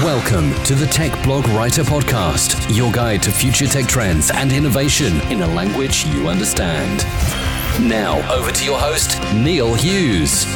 Welcome to the Tech Blog Writer Podcast, your guide to future tech trends and innovation in a language you understand. Now, over to your host, Neil Hughes.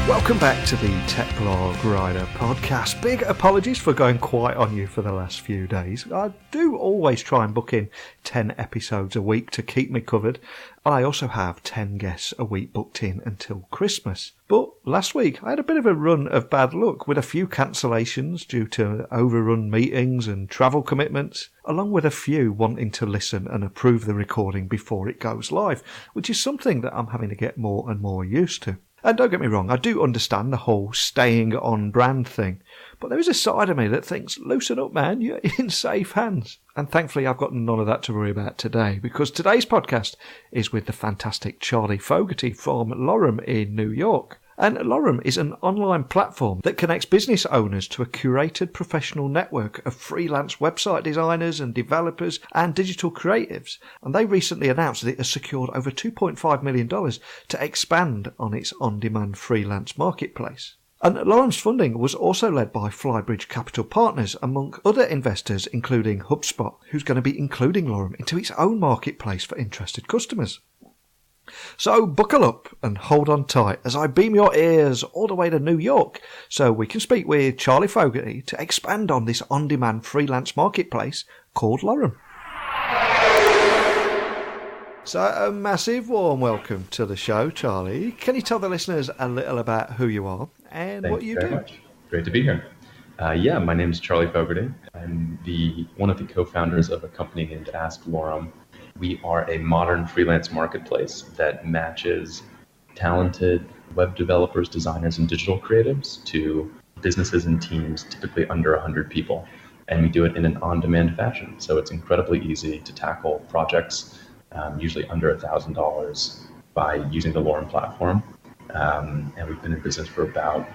Welcome back to the Tech Blog Writer Podcast. Big apologies for going quiet on you for the last few days. I do always try and book in 10 episodes a week to keep me covered. And I also have 10 guests a week booked in until Christmas. But last week I had a bit of a run of bad luck with a few cancellations due to overrun meetings and travel commitments, along with a few wanting to listen and approve the recording before it goes live, which is something that I'm having to get more and more used to. And don't get me wrong, I do understand the whole staying on brand thing, but there is a side of me that thinks, loosen up, man, you're in safe hands. And thankfully I've got none of that to worry about today, because today's podcast is with the fantastic Charlie Fogarty from Lorem in New York. And Lorem is an online platform that connects business owners to a curated professional network of freelance website designers and developers and digital creatives. And they recently announced that it has secured over $2.5 million to expand on its on-demand freelance marketplace. And Lorem's funding was also led by Flybridge Capital Partners, among other investors, including HubSpot, who's going to be including Lorem into its own marketplace for interested customers. So buckle up and hold on tight as I beam your ears all the way to New York so we can speak with Charlie Fogarty to expand on this on-demand freelance marketplace called Lorem. So a massive warm welcome to the show, Charlie. Can you tell the listeners a little about who you are and what you do? Thank you very much. Great to be here. My name is Charlie Fogarty. I'm one of the co-founders of a company named Ask Lorem. We are a modern freelance marketplace that matches talented web developers, designers, and digital creatives to businesses and teams, typically under 100 people. And we do it in an on-demand fashion. So it's incredibly easy to tackle projects, usually under $1,000, by using the Lorem platform. And we've been in business for about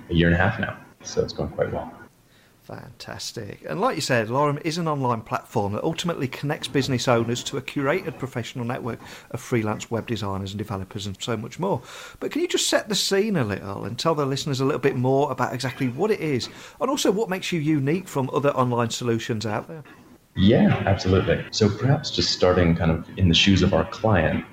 a year and a half now. So it's going quite well. Fantastic. And like you said, Lorem is an online platform that ultimately connects business owners to a curated professional network of freelance web designers and developers and so much more. But can you just set the scene a little and tell the listeners a little bit more about exactly what it is and also what makes you unique from other online solutions out there? Yeah, absolutely. So perhaps just starting kind of in the shoes of our client,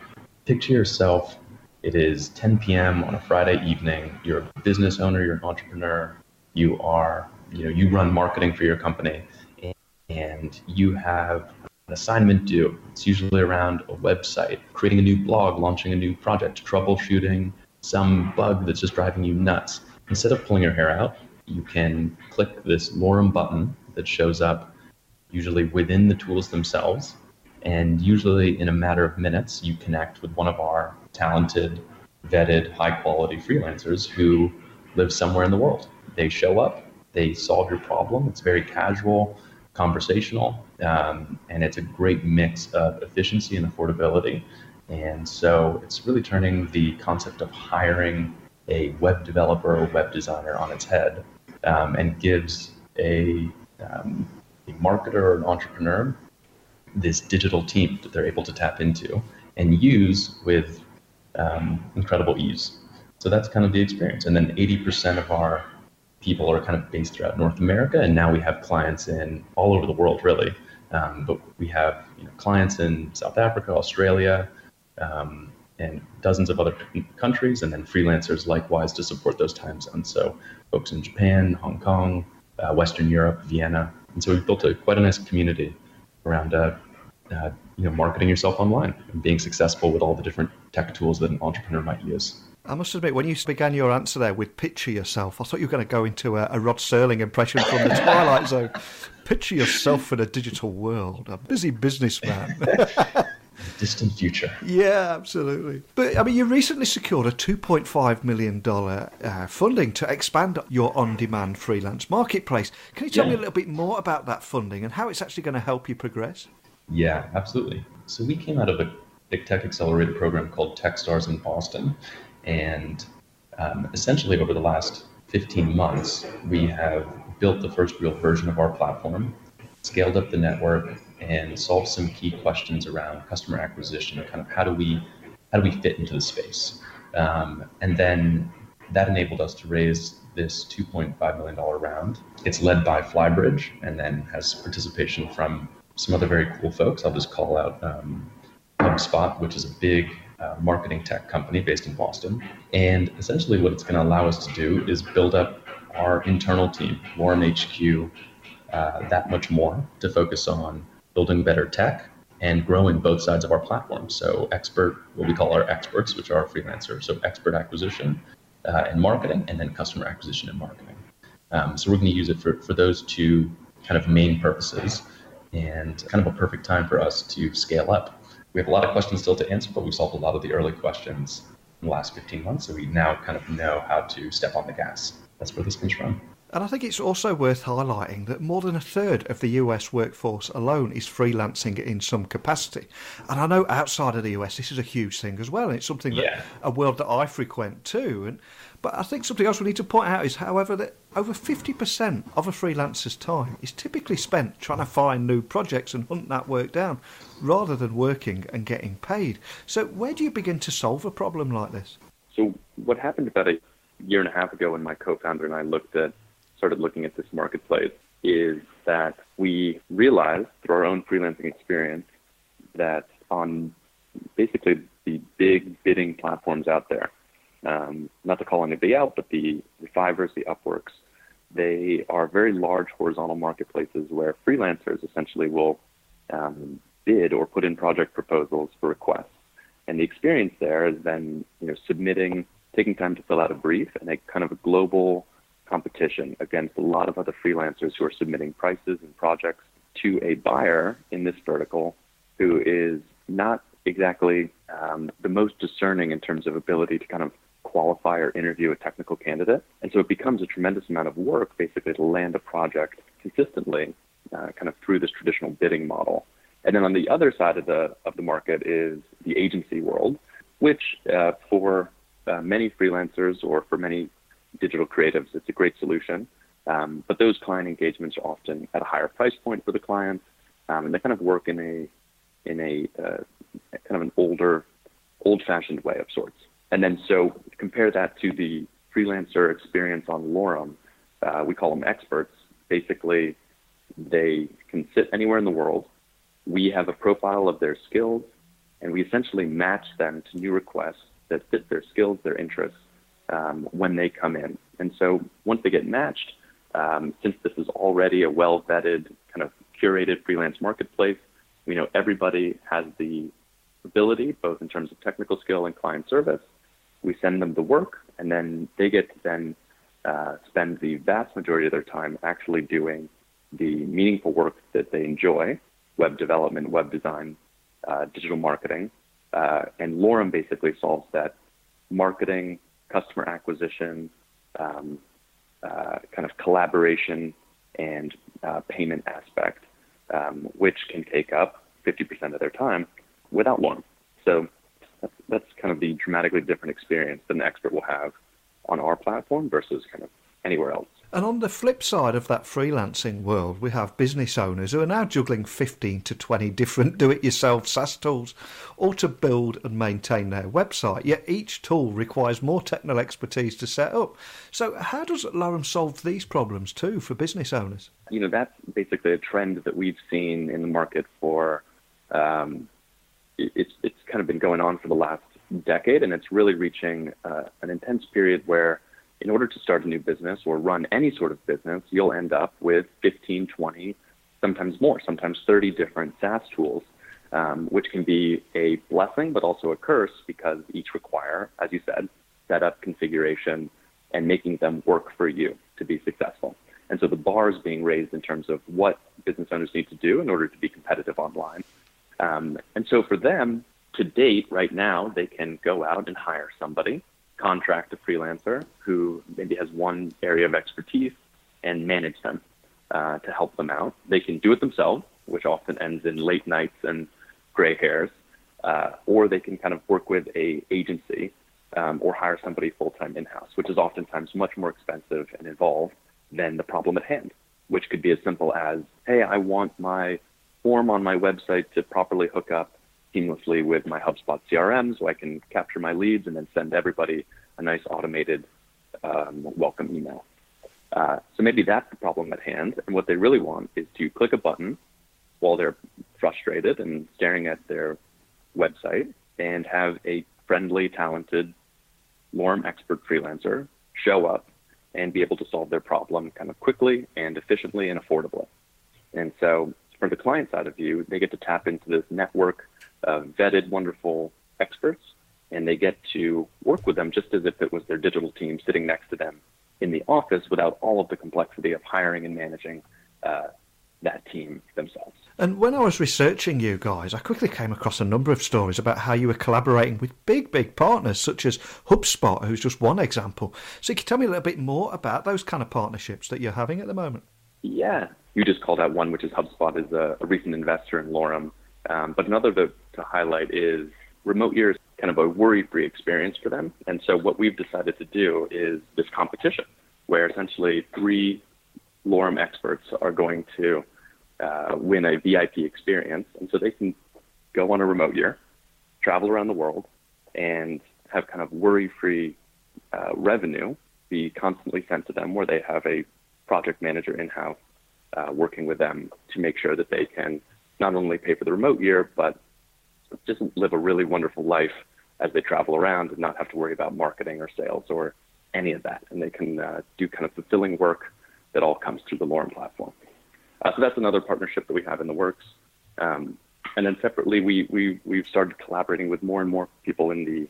picture yourself, it is 10 p.m. on a Friday evening, you're a business owner, you're an entrepreneur, you run marketing for your company, and you have an assignment due. It's usually around a website, creating a new blog, launching a new project, troubleshooting some bug that's just driving you nuts. Instead of pulling your hair out, you can click this Lorem button that shows up usually within the tools themselves. And usually in a matter of minutes, you connect with one of our talented, vetted, high-quality freelancers who live somewhere in the world. They show up, they solve your problem. It's very casual, conversational, and it's a great mix of efficiency and affordability. And so it's really turning the concept of hiring a web developer or web designer on its head, and gives a marketer or an entrepreneur this digital team that they're able to tap into and use with incredible ease. So that's kind of the experience. And then 80% of our people are kind of based throughout North America, and now we have clients in all over the world, really. But we have clients in South Africa, Australia, and dozens of other countries, and then freelancers likewise to support those time zones. So folks in Japan, Hong Kong, Western Europe, Vienna. And so we've built quite a nice community around marketing yourself online and being successful with all the different tech tools that an entrepreneur might use. I must admit, when you began your answer there with picture yourself, I thought you were going to go into a Rod Serling impression from the Twilight Zone. Picture yourself in a digital world, a busy businessman. Distant future. Yeah, absolutely. But I mean, you recently secured a $2.5 million funding to expand your on-demand freelance marketplace. Can you tell me a little bit more about that funding and how it's actually going to help you progress? Yeah, absolutely. So we came out of a big tech accelerator program called Techstars in Boston. And essentially over the last 15 months, we have built the first real version of our platform, scaled up the network, and solved some key questions around customer acquisition, kind of how do we fit into the space. And then that enabled us to raise this $2.5 million round. It's led by Flybridge and then has participation from some other very cool folks. I'll just call out HubSpot, which is a big marketing tech company based in Boston. And essentially what it's going to allow us to do is build up our internal team, Lorem HQ, that much more to focus on building better tech and growing both sides of our platform. So what we call our experts, which are freelancers. So expert acquisition and marketing, and then customer acquisition and marketing. So we're going to use it for those two kind of main purposes, and kind of a perfect time for us to scale up. We have a lot of questions still to answer, but we've solved a lot of the early questions in the last 15 months. So we now kind of know how to step on the gas. That's where this comes from. And I think it's also worth highlighting that more than a third of the US workforce alone is freelancing in some capacity. And I know outside of the US, this is a huge thing as well. And it's something that a world that I frequent too. But I think something else we need to point out is, however, that over 50% of a freelancer's time is typically spent trying to find new projects and hunt that work down, rather than working and getting paid. So where do you begin to solve a problem like this? So what happened about a year and a half ago when my co-founder and I started looking at this marketplace is that we realized through our own freelancing experience that on basically the big bidding platforms out there, not to call anybody out, but the Fiverrs, the Upworks, they are very large horizontal marketplaces where freelancers essentially will bid or put in project proposals for requests. And the experience there is then, taking time to fill out a brief and a kind of a global competition against a lot of other freelancers who are submitting prices and projects to a buyer in this vertical who is not exactly the most discerning in terms of ability to kind of qualify or interview a technical candidate. And so it becomes a tremendous amount of work basically to land a project consistently kind of through this traditional bidding model. And then on the other side of the market is the agency world, which for many freelancers or for many digital creatives, it's a great solution. But those client engagements are often at a higher price point for the clients, and they kind of work in a kind of an old-fashioned way of sorts. And then so compare that to the freelancer experience on Lorem. We call them experts. Basically, they can sit anywhere in the world. We have a profile of their skills, and we essentially match them to new requests that fit their skills, their interests, when they come in. And so once they get matched, since this is already a well-vetted, kind of curated freelance marketplace, we know everybody has the ability, both in terms of technical skill and client service. We send them the work, and then they get to then spend the vast majority of their time actually doing the meaningful work that they enjoy: web development, web design, digital marketing. And Lorem basically solves that marketing, customer acquisition, kind of collaboration and payment aspect, which can take up 50% of their time without Lorem. So that's kind of the dramatically different experience that an expert will have on our platform versus kind of anywhere else. And on the flip side of that freelancing world, we have business owners who are now juggling 15 to 20 different do-it-yourself SaaS tools, all to build and maintain their website. Yet each tool requires more technical expertise to set up. So how does Lorem solve these problems too for business owners? That's basically a trend that we've seen in the market for, it's kind of been going on for the last decade, and it's really reaching an intense period where in order to start a new business or run any sort of business, you'll end up with 15, 20, sometimes more, sometimes 30 different SaaS tools, which can be a blessing, but also a curse because each require, as you said, setup, configuration, and making them work for you to be successful. And so the bar is being raised in terms of what business owners need to do in order to be competitive online. And so for them, to date, right now, they can go out and hire somebody, contract a freelancer who maybe has one area of expertise and manage them to help them out. They can do it themselves, which often ends in late nights and gray hairs, or they can kind of work with a agency or hire somebody full-time in-house, which is oftentimes much more expensive and involved than the problem at hand, which could be as simple as, hey, I want my form on my website to properly hook up seamlessly with my HubSpot CRM so I can capture my leads and then send everybody a nice automated welcome email. So maybe that's the problem at hand. And what they really want is to click a button while they're frustrated and staring at their website and have a friendly, talented Lorem expert freelancer show up and be able to solve their problem kind of quickly and efficiently and affordably. And so for the client side of view, they get to tap into this network of vetted, wonderful experts, and they get to work with them just as if it was their digital team sitting next to them in the office without all of the complexity of hiring and managing that team themselves. And when I was researching you guys, I quickly came across a number of stories about how you were collaborating with big partners such as HubSpot, who's just one example. So can you tell me a little bit more about those kind of partnerships that you're having at the moment? Yeah, you just called out one, which is HubSpot is a recent investor in Lorem. But another to highlight is remote year is kind of a worry-free experience for them. And so what we've decided to do is this competition where essentially 3 Lorem experts are going to win a VIP experience. And so they can go on a remote year, travel around the world, and have kind of worry-free revenue be constantly sent to them where they have a project manager in-house working with them to make sure that they can not only pay for the remote year, but just live a really wonderful life as they travel around and not have to worry about marketing or sales or any of that. And they can do kind of fulfilling work that all comes through the Lorem platform. So that's another partnership that we have in the works. And then separately, we've started collaborating with more and more people in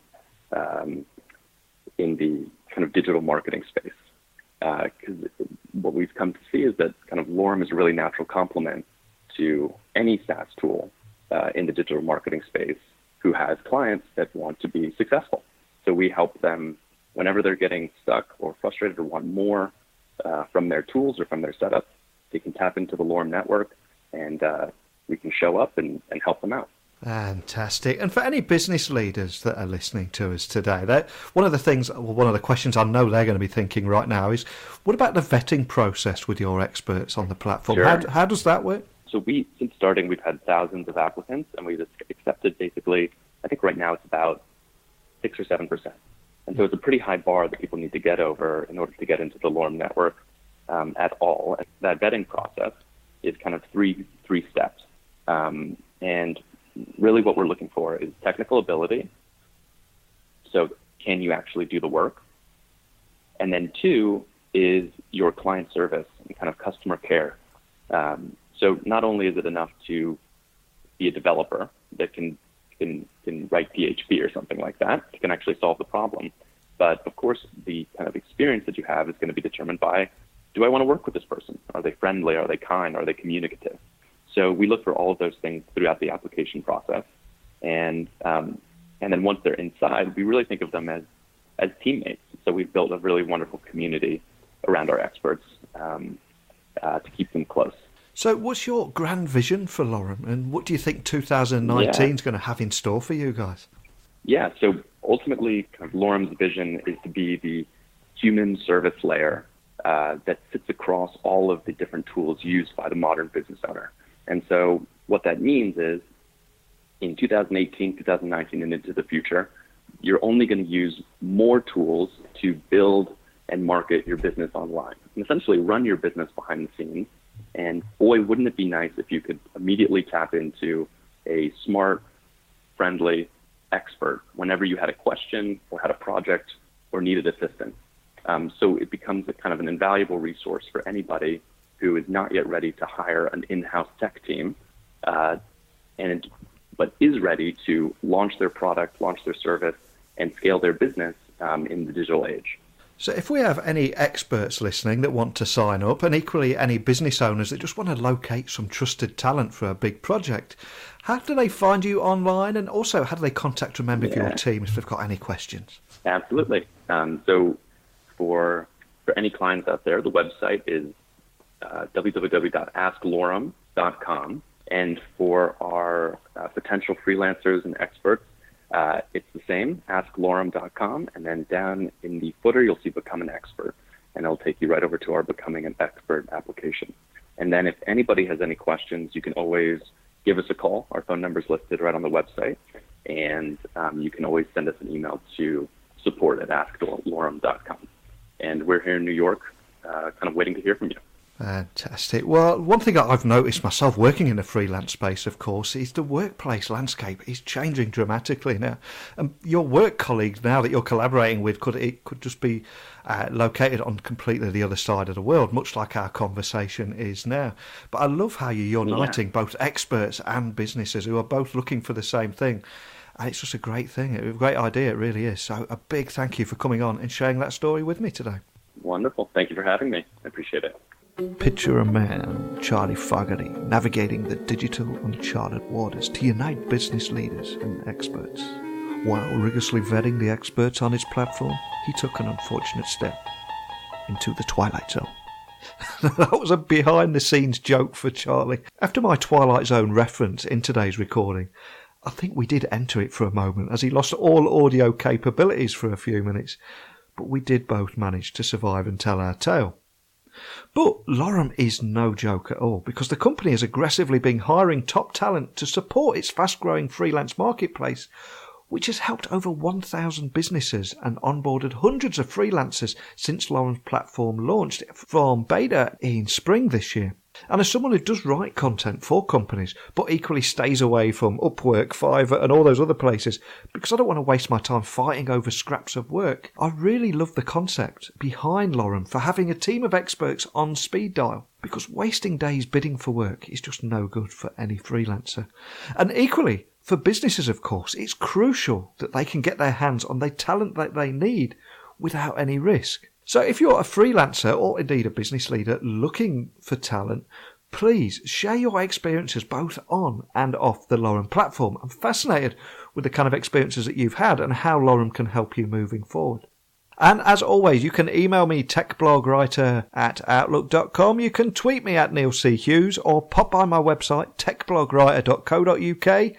the kind of digital marketing space. Because what we've come to see is that kind of Lorem is a really natural complement to any SaaS tool in the digital marketing space who has clients that want to be successful. So we help them whenever they're getting stuck or frustrated or want more from their tools or from their setup. They can tap into the Lorem network and we can show up and help them out. Fantastic. And for any business leaders that are listening to us today, one of the questions I know they're going to be thinking right now is, what about the vetting process with your experts on the platform? Sure. How does that work? So since starting, we've had thousands of applicants, and we've accepted basically, I think right now it's about 6 or 7%. And so it's a pretty high bar that people need to get over in order to get into the Lorem network at all. And that vetting process is kind of three steps. And really what we're looking for is technical ability. So can you actually do the work? And then 2 is your client service and kind of customer care. So not only is it enough to be a developer that can write PHP or something like that, it can actually solve the problem. But of course, the kind of experience that you have is going to be determined by, do I want to work with this person? Are they friendly? Are they kind? Are they communicative? So we look for all of those things throughout the application process. And then once they're inside, we really think of them as teammates. So we've built a really wonderful community around our experts to keep them close. So what's your grand vision for Lorem, and what do you think 2019 is going to have in store for you guys? Yeah, so ultimately, kind of Lorem's vision is to be the human service layer that sits across all of the different tools used by the modern business owner. And so what that means is in 2018, 2019, and into the future, you're only going to use more tools to build and market your business online and essentially run your business behind the scenes. And boy, wouldn't it be nice if you could immediately tap into a smart, friendly expert whenever you had a question or had a project or needed assistance. So it becomes a kind of an invaluable resource for anybody who is not yet ready to hire an in-house tech team, but is ready to launch their product, launch their service, and scale their business in the digital age. So if we have any experts listening that want to sign up, and equally any business owners that just want to locate some trusted talent for a big project, how do they find you online? And also, how do they contact a member of your team if they've got any questions? Absolutely. So for any clients out there, the website is www.asklorem.com. And for our potential freelancers and experts, it's the same, asklorem.com, and then down in the footer, you'll see Become an Expert, and it'll take you right over to our Becoming an Expert application. And then if anybody has any questions, you can always give us a call. Our phone number is listed right on the website, and you can always send us an email to support@asklorem.com. And we're here in New York, kind of waiting to hear from you. Fantastic. Well, one thing I've noticed myself working in the freelance space, of course, is the workplace landscape is changing dramatically now. And your work colleagues now that you're collaborating with could just be located on completely the other side of the world, much like our conversation is now. But I love how you're uniting both experts and businesses who are both looking for the same thing. And it's just a great thing, a great idea, it really is. So a big thank you for coming on and sharing that story with me today. Wonderful. Thank you for having me. I appreciate it. Picture a man, Charlie Fogarty, navigating the digital uncharted waters to unite business leaders and experts. While rigorously vetting the experts on his platform, he took an unfortunate step into the Twilight Zone. That was a behind-the-scenes joke for Charlie. After my Twilight Zone reference in today's recording, I think we did enter it for a moment as he lost all audio capabilities for a few minutes, but we did both manage to survive and tell our tale. But Lorem is no joke at all, because the company has aggressively been hiring top talent to support its fast-growing freelance marketplace, which has helped over 1,000 businesses and onboarded hundreds of freelancers since Lorem's platform launched from beta in spring this year. And as someone who does write content for companies, but equally stays away from Upwork, Fiverr and all those other places, because I don't want to waste my time fighting over scraps of work, I really love the concept behind Lorem for having a team of experts on speed dial, because wasting days bidding for work is just no good for any freelancer. And equally, for businesses, of course, it's crucial that they can get their hands on the talent that they need without any risk. So if you're a freelancer or indeed a business leader looking for talent, please share your experiences both on and off the Lorem platform. I'm fascinated with the kind of experiences that you've had and how Lorem can help you moving forward. And as always, you can email me techblogwriter@outlook.com. You can tweet me at Neil C. Hughes or pop by my website techblogwriter.co.uk.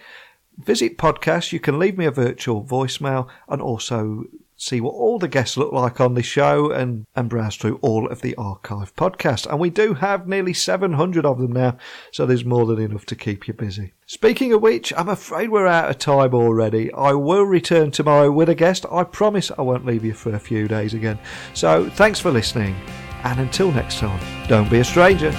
Visit podcasts. You can leave me a virtual voicemail and also see what all the guests look like on the show and browse through all of the archive podcasts. And we do have nearly 700 of them now, so there's more than enough to keep you busy. Speaking of which, I'm afraid we're out of time already. I will return tomorrow with a guest. I promise I won't leave you for a few days again. So thanks for listening, and until next time, don't be a stranger.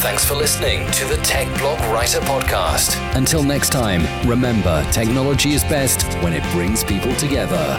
Thanks for listening to the Tech Blog Writer Podcast. Until next time, remember, technology is best when it brings people together.